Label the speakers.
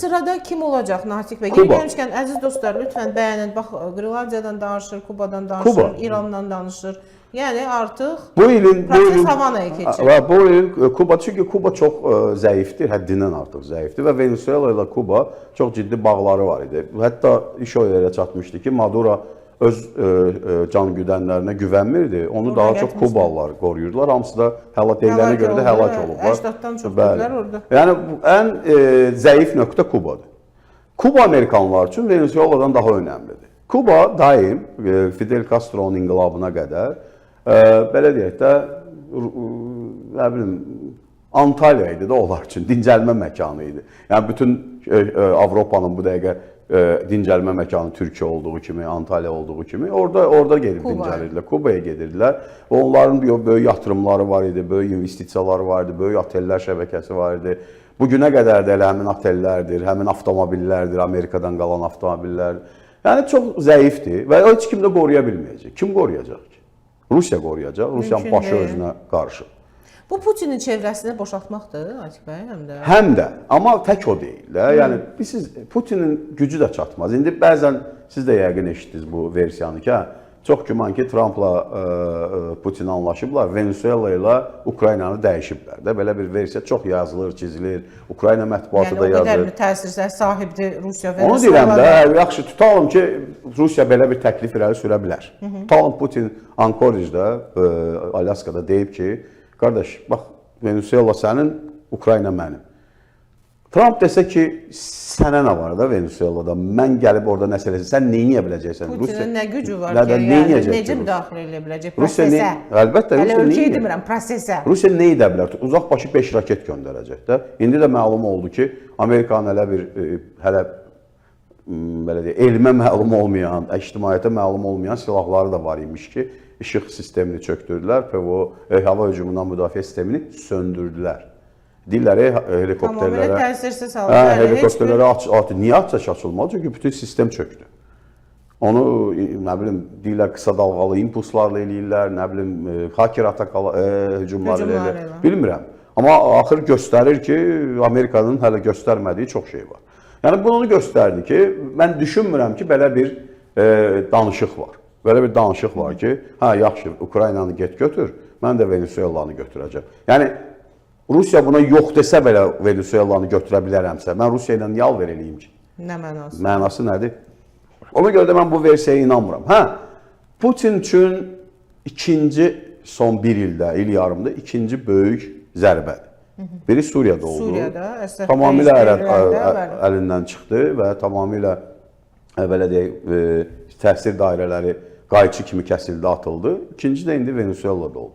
Speaker 1: sırada kim olacaq Natiq bəy?
Speaker 2: Kuba.
Speaker 1: Gəlmişkən əziz dostlar, lütfən bəyənin. Bax, Qırılaziyadan danışır, Kubadan danışır, İrandan danışır. Yəni artıq proses Havanaya keçir.
Speaker 2: Bu il Kuba, çünki Kuba çox zəifdir, həddindən artıq zəifdir və Venezuela ilə Kuba çox ciddi bağları var idi. Hətta iş o yerə çatmışdı ki, Maduro öz can güdənlərinə güvənmirdi. Onu daha çox Kubalılar qoruyurdular. Hamısı da deyilənə görə də həlak olublar.
Speaker 1: 80-dan çox dedilər orada.
Speaker 2: Yəni ən zəif nöqtə Kubadır. Kuba Amerikanlar üçün Venezueladan daha önəmlidir. Kuba daim Fidel Castro'nun inqilabına qədər belə deyək də, nə bilim, Antalya idi də onlar üçün, dincəlmə məkanı idi. Yəni, bütün Avropanın bu dəqiqə dincəlmə məkanı Türkiyə olduğu kimi, Antalya olduğu kimi, orada gedib dincəlirdilər, Kubaya gedirdilər. Onların böyük yatırımları var idi, böyük investisiyaları var idi, böyük otellər şəbəkəsi var idi. Bugünə qədər də elə həmin otellərdir, həmin avtomobillərdir, Amerikadan qalan avtomobillərdir. Yəni, çox zəifdir və heç kim də qoruya bilməyəcək. Kim qoruyacaq ki? Rusiya qoruyacaq, Rusiyanın başı özünə qarşı.
Speaker 1: Bu Putinin çevrəsini boşaltmaqdır, Natiq bəy, həm də?
Speaker 2: Həm də, amma tək o deyil. Yəni, Putinin gücü də çatmaz. İndi bəzən siz də yəqin eşitdiniz bu versiyanı ki, çox güman ki, Trumpla Putin anlaşıblar, Venezuela ilə Ukraynanı dəyişiblər də. Belə bir versiya çox yazılır, çizilir, Ukrayna mətbuatı da yazır.
Speaker 1: Yəni, o qədər təsirsə sahibdir Rusiya, Venezuela.
Speaker 2: Onu deyirəm də, yaxşı, tutalım ki, Rusiya belə bir təklif irəli sürə bilər. Tutalım Putin Ankorejdə, Alyaskada deyib ki, qardaş, bax, Venezuela sənin, Ukrayna mənim. Trump desə ki, sənə nə var da Venezuelada, mən gəlib orada nəsə eləsin, sən neyə biləcəksən?
Speaker 1: Putinin nə gücü var ki, yəni, necə müdaxilə elə biləcək prosesə?
Speaker 2: Əlbəttə,
Speaker 1: Rusiya ölkəyə demirəm, prosesə.
Speaker 2: Rusiya nə edə bilər? Uzaq başı 5 raket göndərəcək də. İndi də məlum oldu ki, Amerikanın hələ belə deyək, elmə məlum olmayan, ictimaiyyətə məlum olmayan silahları da var imiş ki, işıq sistemini çökdürdülər, PVO, hava hücumundan müdafiə sistemini söndürdülər. Dilləri helikopterlərə...
Speaker 1: Tamamilə təsirsiz halda.
Speaker 2: Helikopterlərə niyə atış açılmalı? Çünki bütün sistem çökdü. Onu, nə bilim, deyirlər, qısa dalğalı impulslarla eləyirlər, nə bilim, haker hücumlar eləyirlər. Bilmirəm. Amma axır göstərir ki, Amerikanın hələ göstərmədiyi çox şey var. Yəni, bunu göstərdi ki, mən düşünmürəm ki, belə bir danışıq var. Belə bir danışıq var ki, hə, yaxşı, Ukraynanı get götür, mən də Venezuelanı götürəcəm. Yəni, Rusiya buna yox desə belə Venezuelanı götürə bilərəmsə, mən Rusiya ilə yalver eləyim ki.
Speaker 1: Nə mənası?
Speaker 2: Mənası nədir? Ona görə də mən bu versiyaya inanmıram. Hə, Putin üçün ikinci son bir ildə, il yarımda ikinci böyük zərbədir. Biri Suriyada oldu.
Speaker 1: Suriyada,
Speaker 2: tamamilə əlindən çıxdı və tamamilə, belə deyək, təsir dairələri qayçı kimi kəsildi, atıldı. İkinci də indi Venezuelada oldu.